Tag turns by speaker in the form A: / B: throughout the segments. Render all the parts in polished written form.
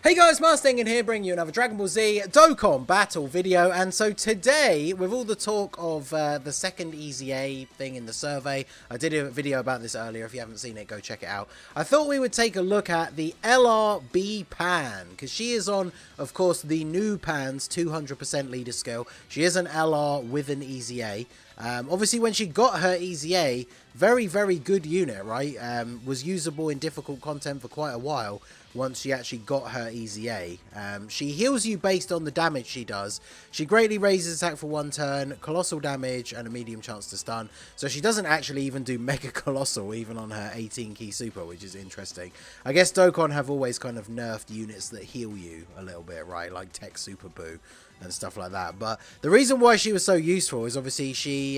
A: Hey guys, Mustang in here bringing you another Dragon Ball Z Dokkan battle video. And so today, with all the talk of the second EZA thing in the survey, I did a video about this earlier. If you haven't seen it, go check it out. I thought we would take a look at the LRB Pan, because she is on, of course, the new Pan's 200% leader skill. She is an LR with an EZA. Obviously, when she got her EZA, very, very good unit, right? Was usable in difficult content for quite a while once she actually got her EZA. She heals you based on the damage she does. She greatly raises attack for 1 turn, colossal damage, and a medium chance to stun. So she doesn't actually even do Mega Colossal, even on her 18 key super, which is interesting. I guess Dokkan have always kind of nerfed units that heal you a little bit, right? Like Tech Super Boo and stuff like that. But the reason why she was so useful is obviously she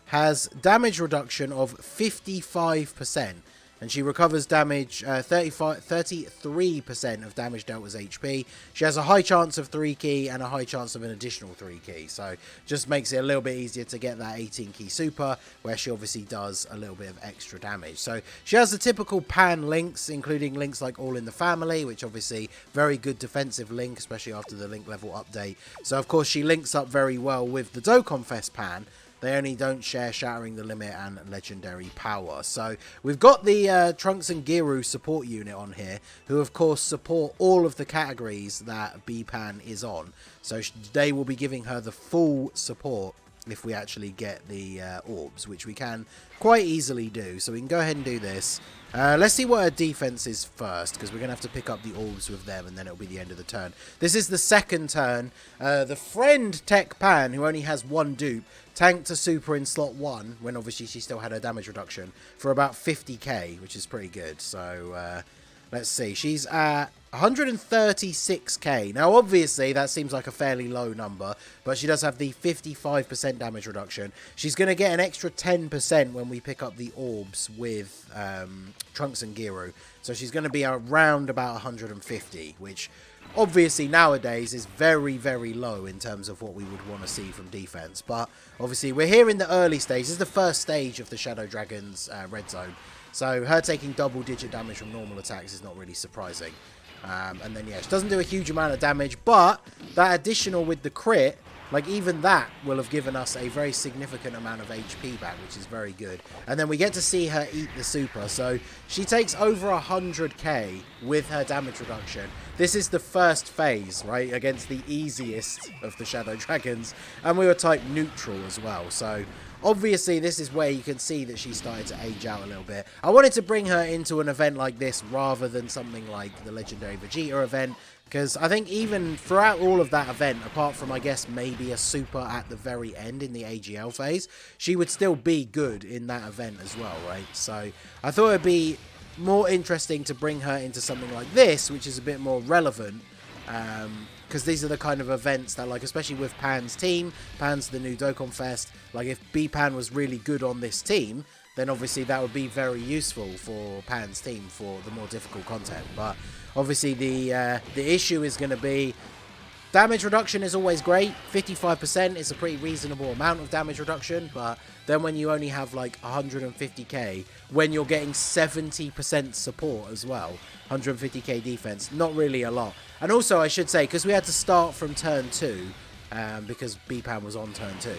A: has damage reduction of 55%. And she recovers damage, 33% of damage dealt as HP. She has a high chance of 3 key and a high chance of an additional 3 key. So just makes it a little bit easier to get that 18 key super, where she obviously does a little bit of extra damage. So she has the typical Pan links, including links like All in the Family, which obviously very good defensive link, especially after the link level update. So of course she links up very well with the Dokkan Fest Pan. They only don't share Shattering the Limit and Legendary Power. So we've got the Trunks and Giru support unit on here, who of course support all of the categories that B-Pan is on. So they will be giving her the full support if we actually get the orbs, which we can quite easily do. So we can go ahead and do this. Let's see what her defense is first, because we're going to have to pick up the orbs with them, and then it'll be the end of the turn. This is the second turn. The friend Tech Pan, who only has 1 dupe, tanked a super in slot 1, when obviously she still had her damage reduction, for about 50k, which is pretty good. So let's see. She's at 136k. Now, obviously, that seems like a fairly low number, but she does have the 55% damage reduction. She's going to get an extra 10% when we pick up the orbs with Trunks and Giru. So she's going to be around about 150, which obviously nowadays is very, very low in terms of what we would want to see from defense. But obviously, we're here in the early stage. This is the first stage of the Shadow Dragon's red zone. So her taking double-digit damage from normal attacks is not really surprising. And then, yeah, she doesn't do a huge amount of damage, but that additional with the crit, like even that will have given us a very significant amount of HP back, which is very good. And then we get to see her eat the super. So she takes over 100k with her damage reduction. This is the first phase, right, against the easiest of the Shadow Dragons. And we were type neutral as well. So obviously, this is where you can see that she started to age out a little bit. I wanted to bring her into an event like this rather than something like the Legendary Vegeta event, because I think even throughout all of that event, apart from, I guess, maybe a super at the very end in the AGL phase, she would still be good in that event as well, right? So I thought it'd be more interesting to bring her into something like this, which is a bit more relevant, because these are the kind of events that, like, especially with Pan's team, Pan's the new Dokkan Fest, like, if B-Pan was really good on this team, then obviously that would be very useful for Pan's team for the more difficult content. But obviously the issue is going to be damage reduction is always great. 55% is a pretty reasonable amount of damage reduction, but then when you only have like 150k, when you're getting 70% support as well, 150k defense, not really a lot. And also, I should say, because we had to start from turn 2, because B-Pan was on turn 2,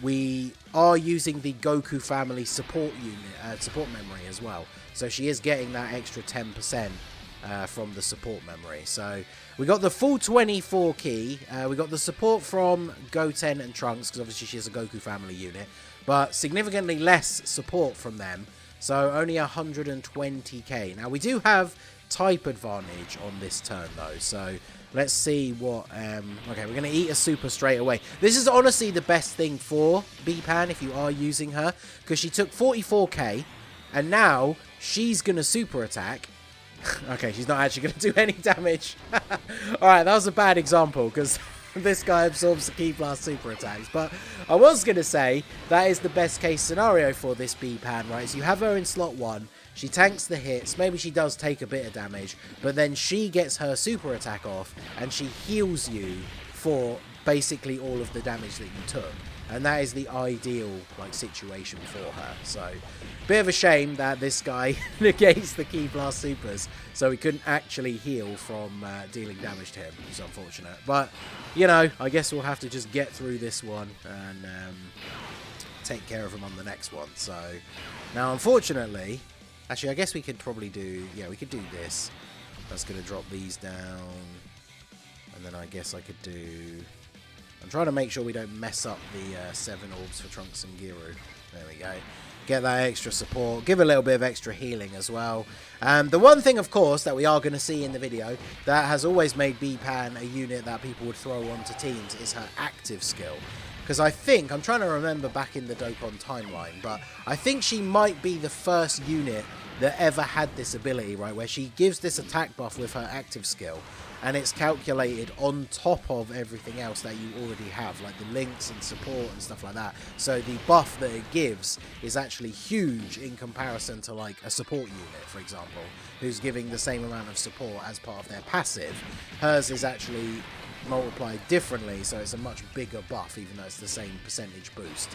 A: we are using the Goku family support unit, support memory as well. So she is getting that extra 10% from the support memory. So we got the full 24 key. We got the support from Goten and Trunks, because obviously she has a Goku family unit, but significantly less support from them. So only 120k. Now we do have type advantage on this turn though, so let's see what okay, we're going to eat a super straight away. This is honestly the best thing for B-Pan if you are using her, because she took 44k and now she's going to super attack. Okay, she's not actually going to do any damage. Alright, that was a bad example, because this guy absorbs the Ki Blast super attacks. But I was going to say that is the best case scenario for this B-Pan, right? So you have her in slot 1. She tanks the hits. Maybe she does take a bit of damage. But then she gets her super attack off. And she heals you for basically all of the damage that you took. and that is the ideal like situation for her. So bit of a shame that this guy negates the Ki Blast supers, so he couldn't actually heal from dealing damage to him. It's unfortunate, but you know, I guess we'll have to just get through this one and take care of him on the next one. So now, unfortunately, actually, I guess we could probably do, yeah, we could do this. That's going to drop these down, and then I guess I could do, I'm trying to make sure we don't mess up the 7 orbs for Trunks and Giru. There we go. Get that extra support, give a little bit of extra healing as well. The one thing, of course, that we are going to see in the video that has always made B-Pan a unit that people would throw onto teams is her active skill. Because I think, I'm trying to remember back in the Dokkan timeline, but I think she might be the first unit that ever had this ability, right, where she gives this attack buff with her active skill, and it's calculated on top of everything else that you already have, like the links and support and stuff like that. So the buff that it gives is actually huge in comparison to like a support unit, for example, who's giving the same amount of support as part of their passive. Hers is actually multiplied differently, so it's a much bigger buff, even though it's the same percentage boost.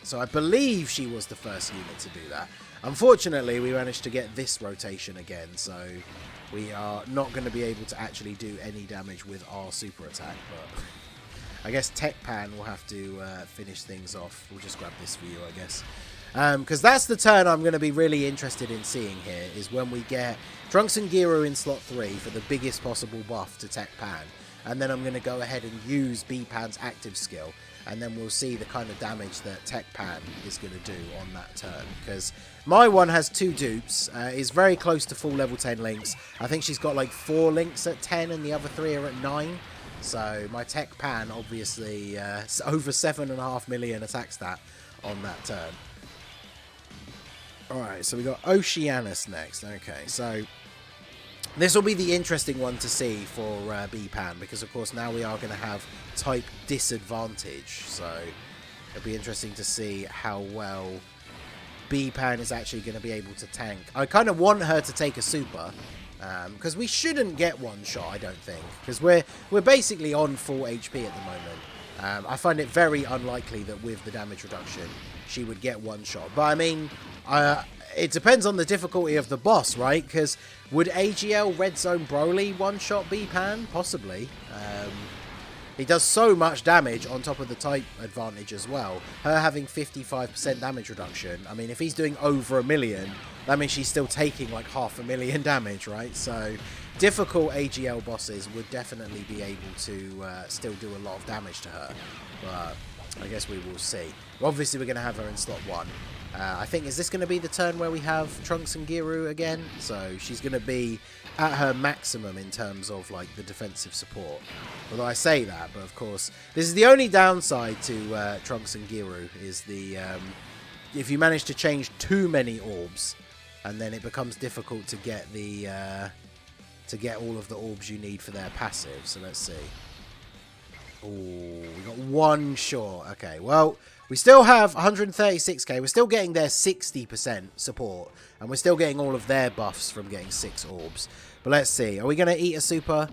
A: So I believe she was the first unit to do that. Unfortunately, we managed to get this rotation again, so we are not going to be able to actually do any damage with our super attack, but I guess Tech Pan will have to finish things off. We'll just grab this for you, I guess. Because that's the turn I'm going to be really interested in seeing here, is when we get Trunks and Giru in slot 3 for the biggest possible buff to Tech Pan, and then I'm going to go ahead and use B-Pan's active skill, and then we'll see the kind of damage that Tech Pan is going to do on that turn. Because my one has 2 dupes, is very close to full level 10 links. I think she's got like 4 links at 10 and the other 3 are at 9. So my Tech Pan obviously over 7.5 million attack stat on that turn. Alright, so we got Oceanus next. Okay, so this will be the interesting one to see for B-Pan, because of course now we are going to have type disadvantage. So it'll be interesting to see how well B-Pan is actually going to be able to tank. I kind of want her to take a super, because we shouldn't get one shot, I don't think, because we're basically on full HP at the moment. I find it very unlikely that with the damage reduction she would get one shot. But I mean, it depends on the difficulty of the boss, right? Because would AGL Red Zone Broly one-shot B-Pan? Possibly. He does so much damage on top of the type advantage as well. Her having 55% damage reduction. I mean, if he's doing over 1 million, that means she's still taking like 500,000 damage, right? So difficult AGL bosses would definitely be able to still do a lot of damage to her. But I guess we will see. Obviously, we're going to have her in slot 1. I think, is this going to be the turn where we have Trunks and Giru again? So she's going to be at her maximum in terms of like the defensive support. Although I say that, but of course, this is the only downside to Trunks and Giru, is the if you manage to change too many orbs, and then it becomes difficult to get the to get all of the orbs you need for their passive. So let's see. Oh, we got 1 short. Okay, well, we still have 136k. We're still getting their 60% support, and we're still getting all of their buffs from getting 6 orbs. But let's see. Are we going to eat a super?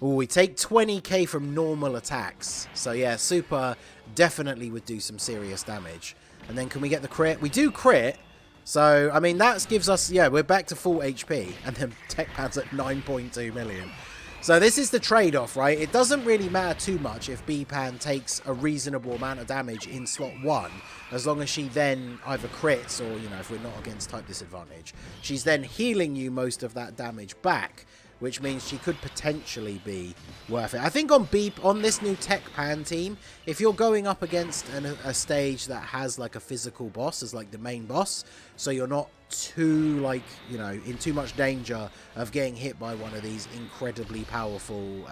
A: Oh, we take 20k from normal attacks. So yeah, super definitely would do some serious damage. And then can we get the crit? We do crit. So, I mean, that gives us, yeah, we're back to full HP. And then Tech Pan's at 9.2 million. So this is the trade-off, right? It doesn't really matter too much if B-Pan takes a reasonable amount of damage in slot 1, as long as she then either crits or, you know, if we're not against type disadvantage, she's then healing you most of that damage back, which means she could potentially be worth it. I think on this new Tech Pan team, if you're going up against a stage that has like a physical boss as like the main boss, so you're not too, like, you know, in too much danger of getting hit by one of these incredibly powerful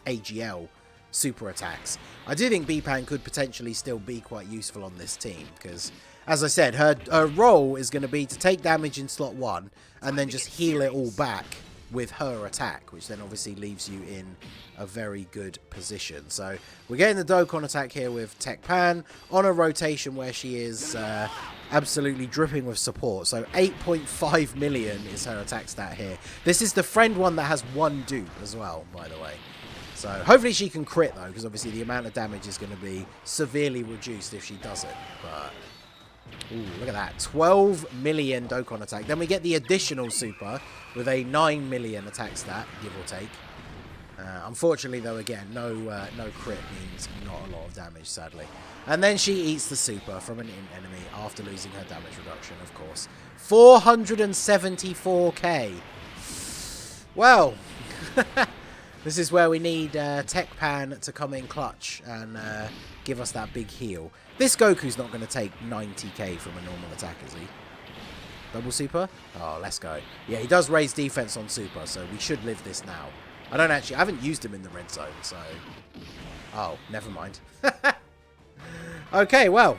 A: AGL super attacks, I do think B-Pan could potentially still be quite useful on this team, because, as I said, her role is going to be to take damage in slot 1 and then just heal it all back with her attack, which then obviously leaves you in a very good position. So we're getting the Dokkan attack here with Tech Pan on a rotation where she is absolutely dripping with support. So 8.5 million is her attack stat here. This is the friend one that has 1 dupe as well, by the way. So hopefully she can crit though, because obviously the amount of damage is going to be severely reduced if she doesn't. But ooh, look at that, 12 million Dokkan attack. Then we get the additional super with a 9 million attack stat, give or take. Unfortunately though, again, no crit means not a lot of damage, sadly. And then she eats the super from an enemy after losing her damage reduction, of course. 474k. Well, this is where we need Tech Pan to come in clutch and give us that big heal. This Goku's not going to take 90k from a normal attack, is he? Double super? Oh, let's go. Yeah, he does raise defense on super, so we should live this now. I haven't used him in the red zone, so... Oh, never mind. Okay, well...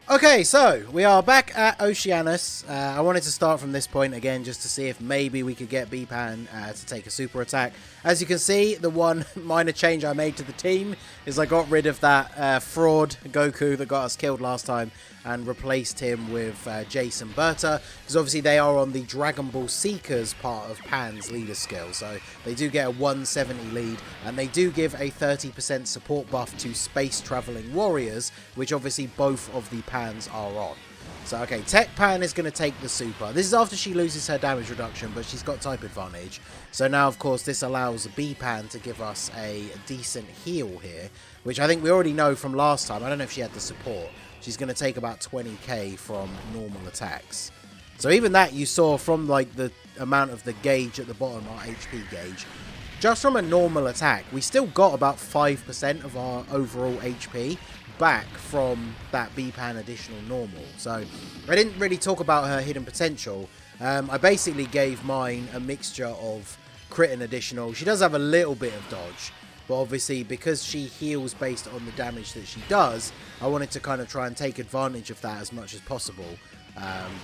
A: Okay, so we are back at Oceanus. I wanted to start from this point again just to see if maybe we could get B-Pan to take a super attack. As you can see, the one minor change I made to the team is I got rid of that fraud Goku that got us killed last time and replaced him with Jason Berta, because obviously they are on the Dragon Ball Seekers part of Pan's leader skill, so they do get a 170 lead, and they do give a 30% support buff to space traveling warriors, which obviously both of the Pans are on. So okay, Tech Pan is going to take the super. This is after she loses her damage reduction, but she's got type advantage. So now, of course, this allows B-Pan to give us a decent heal here, which I think we already know from last time. I don't know if she had the support. She's going to take about 20k from normal attacks. So even that you saw from like the amount of the gauge at the bottom, our HP gauge. Just from a normal attack, we still got about 5% of our overall HP back from that B-Pan additional normal. So I didn't really talk about her hidden potential. I basically gave mine a mixture of crit and additional. She does have a little bit of dodge, but obviously because she heals based on the damage that she does, I wanted to kind of try and take advantage of that as much as possible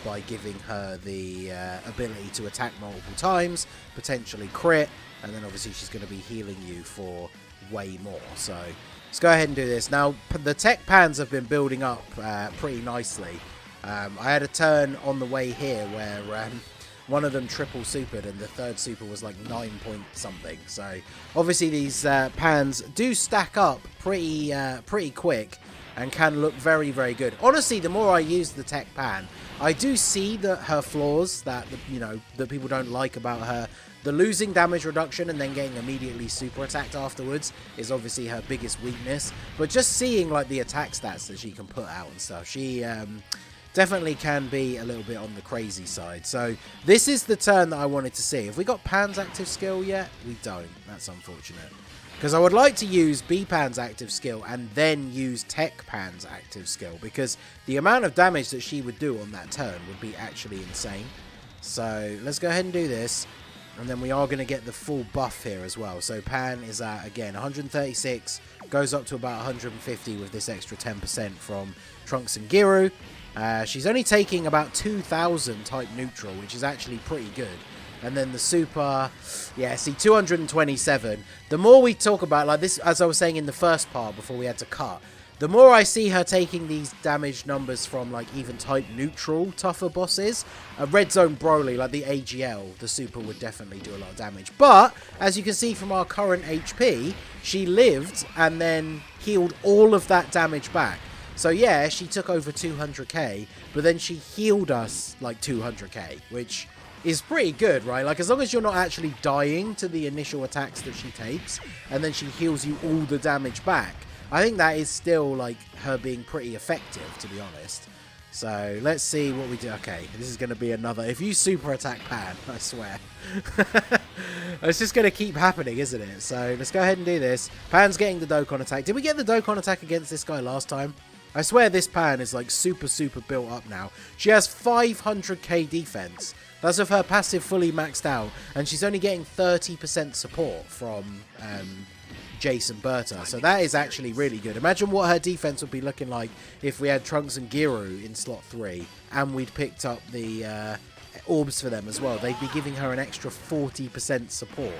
A: by giving her the ability to attack multiple times, potentially crit, and then obviously she's going to be healing you for way more. So let's go ahead and do this. Now, the Tech Pans have been building up pretty nicely. I had a turn on the way here where one of them triple supered and the third super was like 9 point something. So obviously these Pans do stack up pretty quick and can look very, very good. Honestly, the more I use the Tech Pan, I do see that her flaws that that people don't like about her. The losing damage reduction and then getting immediately super attacked afterwards is obviously her biggest weakness. But just seeing like the attack stats that she can put out and stuff, she definitely can be a little bit on the crazy side. So this is the turn that I wanted to see. Have we got Pan's active skill yet? We don't. That's unfortunate. Because I would like to use B-Pan's active skill and then use Tech Pan's active skill, because the amount of damage that she would do on that turn would be actually insane. So let's go ahead and do this. And then we are going to get the full buff here as well. So Pan is at, again, 136, goes up to about 150 with this extra 10% from Trunks and Giru. She's only taking about 2,000 type neutral, which is actually pretty good. And then the super, yeah, see, 227. The more we talk about, like this, as I was saying in the first part before we had to cut, the more I see her taking these damage numbers from like even type neutral tougher bosses. A Red Zone Broly, like the AGL, the super would definitely do a lot of damage. But as you can see from our current HP, she lived and then healed all of that damage back. So yeah, she took over 200k, but then she healed us like 200k, which is pretty good, right? Like, as long as you're not actually dying to the initial attacks that she takes, and then she heals you all the damage back, I think that is still, like, her being pretty effective, to be honest. So, let's see what we do. Okay, this is going to be another... If you super attack Pan, I swear. It's just going to keep happening, isn't it? So, let's go ahead and do this. Pan's getting the Dokkan attack. Did we get the Dokkan attack against this guy last time? I swear this Pan is, like, super built up now. She has 500k defense. That's with her passive fully maxed out, and she's only getting 30% support from Jason Berta. So that is actually really good. Imagine what her defense would be looking like if we had Trunks and Giru in slot 3, and we'd picked up the orbs for them as well. They'd be giving her an extra 40% support.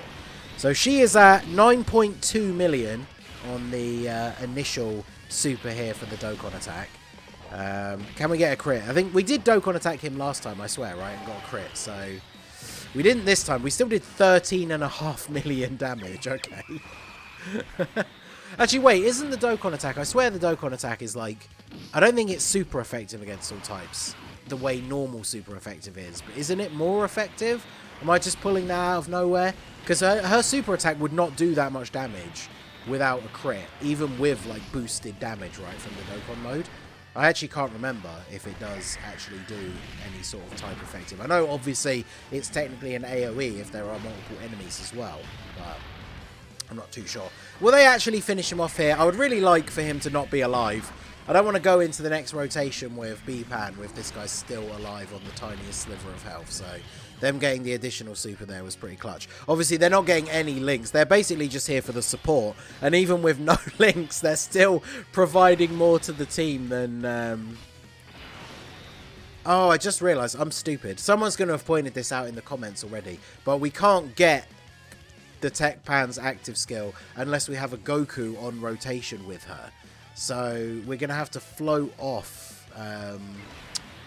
A: So she is at 9.2 million on the initial super here for the Dokkan attack. Can we get a crit? I think we did Dokkan attack him last time, I swear, right? And got a crit. So We didn't this time. We still did 13.5 million damage. Okay. Actually, wait. Isn't the Dokkan attack... I swear the Dokkan attack is like... I don't think it's super effective against all types. The way normal super effective is. But isn't it more effective? Am I just pulling that out of nowhere? Because her super attack would not do that much damage without a crit. Even with, like, boosted damage, right, from the Dokkan mode. I actually can't remember if it does actually do any sort of type effective. I know, obviously, it's technically an AoE if there are multiple enemies as well. But I'm not too sure. Will they actually finish him off here? I would really like for him to not be alive. I don't want to go into the next rotation with B-Pan with this guy still alive on the tiniest sliver of health. So them getting the additional super there was pretty clutch. Obviously, they're not getting any links. They're basically just here for the support. And even with no links, they're still providing more to the team than... Oh, I just realised I'm stupid. Someone's going to have pointed this out in the comments already. But we can't get the Tech Pan's active skill unless we have a Goku on rotation with her. So we're going to have to float off. We're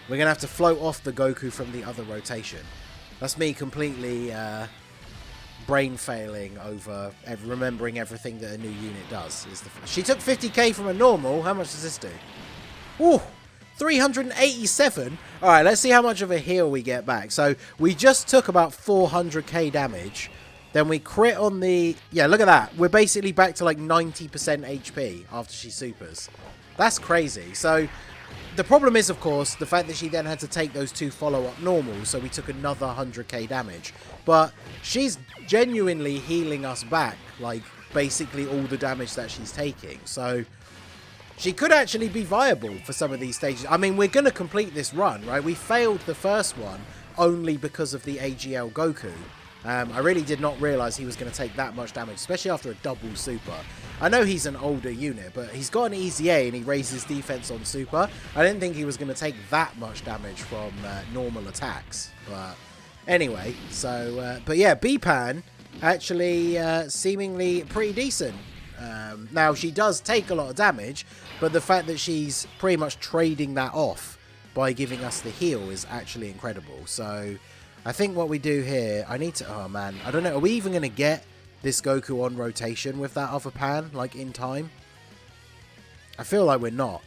A: going to have to float off the Goku from the other rotation. That's me completely brain failing over remembering everything that a new unit does. She took 50k from a normal. How much does this do? Ooh, 387. All right, let's see how much of a heal we get back. So we just took about 400k damage. Then we crit on the... Yeah, look at that. We're basically back to like 90% HP after she supers. That's crazy. So the problem is, of course, the fact that she then had to take those 2 follow-up normals. So we took another 100k damage. But she's genuinely healing us back, like, basically all the damage that she's taking. So she could actually be viable for some of these stages. I mean, we're going to complete this run, right? We failed the first one only because of the AGL Goku. I really did not realise he was going to take that much damage, especially after a double super. I know he's an older unit, but he's got an easy A and he raises defense on super. I didn't think he was going to take that much damage from normal attacks. But anyway, so... but yeah, B-Pan actually seemingly pretty decent. Now, she does take a lot of damage, but the fact that she's pretty much trading that off by giving us the heal is actually incredible. So... I think what we do here, I need to... Oh, man. I don't know. Are we even going to get this Goku on rotation with that other Pan, like, in time? I feel like we're not.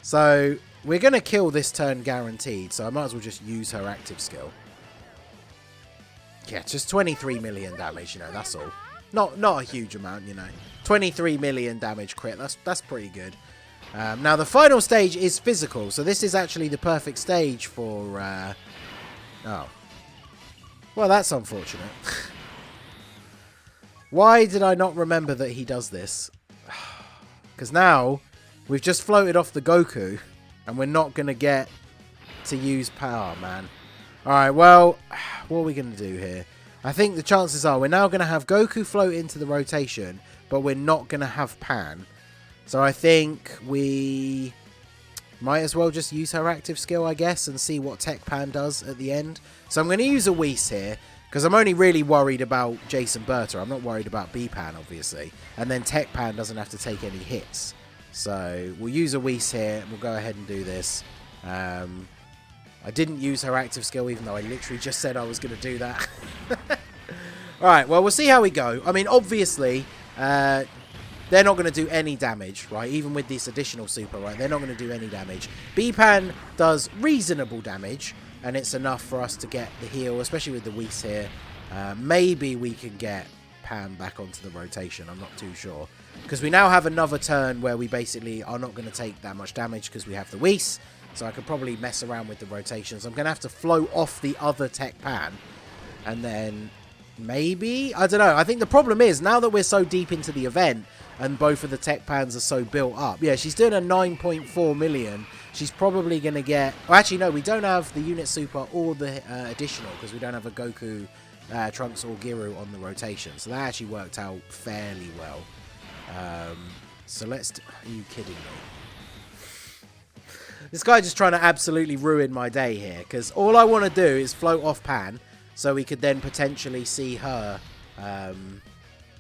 A: So, we're going to kill this turn guaranteed, so I might as well just use her active skill. Yeah, just 23 million damage, you know, that's all. Not a huge amount, you know. 23 million damage crit, that's pretty good. Now, the final stage is physical, so this is actually the perfect stage for... Oh. Well, that's unfortunate. Why did I not remember that he does this? Because now, we've just floated off the Goku, and we're not going to get to use power, man. Alright, well, what are we going to do here? I think the chances are we're now going to have Goku float into the rotation, but we're not going to have Pan. So I think we... might as well just use her active skill, I guess, and see what Tech Pan does at the end. So I'm going to use a Whis here, because I'm only really worried about Jason Berta. I'm not worried about B-Pan, obviously. And then Tech Pan doesn't have to take any hits. So we'll use a Whis here, and we'll go ahead and do this. I didn't use her active skill, even though I literally just said I was going to do that. Alright, well, we'll see how we go. I mean, obviously... they're not going to do any damage, right? Even with this additional super, right? They're not going to do any damage. B-Pan does reasonable damage, and it's enough for us to get the heal, especially with the Whis here. Maybe we can get Pan back onto the rotation. I'm not too sure. Because we now have another turn where we basically are not going to take that much damage because we have the Whis. So I could probably mess around with the rotations. I'm going to have to float off the other Tech Pan. And then... maybe? I don't know. I think the problem is, now that we're so deep into the event, and both of the Tech Pans are so built up. Yeah, she's doing a 9.4 million. She's probably going to get... well, actually, no, we don't have the unit super or the additional, because we don't have a Goku, Trunks, or Giru on the rotation. So that actually worked out fairly well. So let's... are you kidding me? This guy just trying to absolutely ruin my day here, because all I want to do is float off Pan, so we could then potentially see her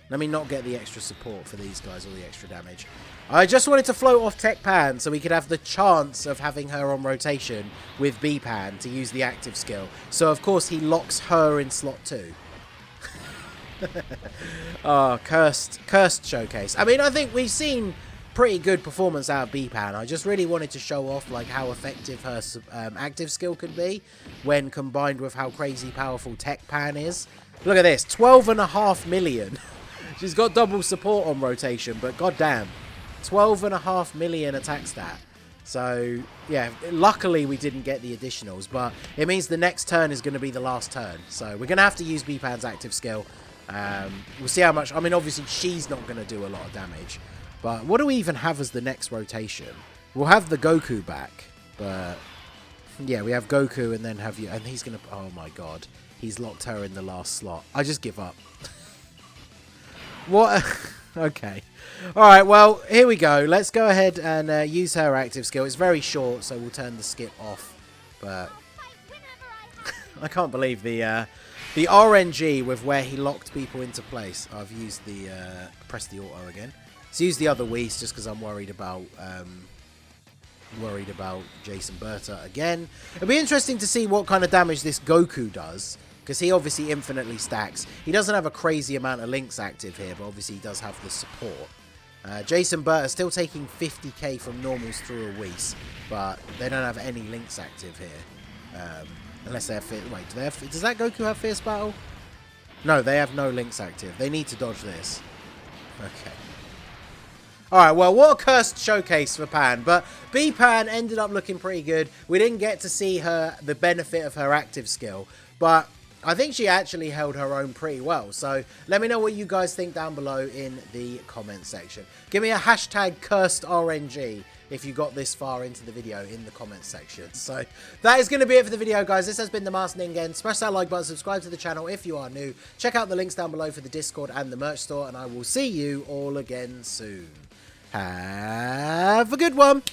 A: Let me not get the extra support for these guys or the extra damage. I just wanted to float off Tech Pan so we could have the chance of having her on rotation with B Pan to use the active skill. So, of course, he locks her in slot 2. Oh, cursed showcase. I mean, I think we've seen pretty good performance out of B Pan. I just really wanted to show off like how effective her active skill could be when combined with how crazy powerful Tech Pan is. Look at this, 12.5 million. She's got double support on rotation, but goddamn, 12.5 million attack stat. So, yeah, luckily we didn't get the additionals, but it means the next turn is going to be the last turn. So we're going to have to use B-Pan's active skill. We'll see how much... I mean, obviously, she's not going to do a lot of damage. But what do we even have as the next rotation? We'll have the Goku back, but... Yeah, we have Goku and then have you... And he's going to... Oh, my God. He's locked her in the last slot. I just give up. What? Okay. Alright, well, here we go. Let's go ahead and use her active skill. It's very short, so we'll turn the skip off. But I can't believe the RNG with where he locked people into place. I've used the... press the auto again. Let's use the other Whis just because I'm worried about Jason Berta again. It'll be interesting to see what kind of damage this Goku does, because he obviously infinitely stacks. He doesn't have a crazy amount of links active here, but obviously he does have the support. Jason Berta still taking 50k from normals through a Whis, but they don't have any links active here. Unless they have... Wait, do they have... Does that Goku have Fierce Battle? No, they have no links active. They need to dodge this. Okay. Alright, well, what a cursed showcase for Pan. But B-Pan ended up looking pretty good. We didn't get to see the benefit of her active skill, but I think she actually held her own pretty well. So let me know what you guys think down below in the comment section. Give me a hashtag cursed RNG if you got this far into the video in the comment section. So that is going to be it for the video, guys. This has been the Masked Ningen. Smash that like button, subscribe to the channel if you are new. Check out the links down below for the Discord and the merch store, and I will see you all again soon. Have a good one.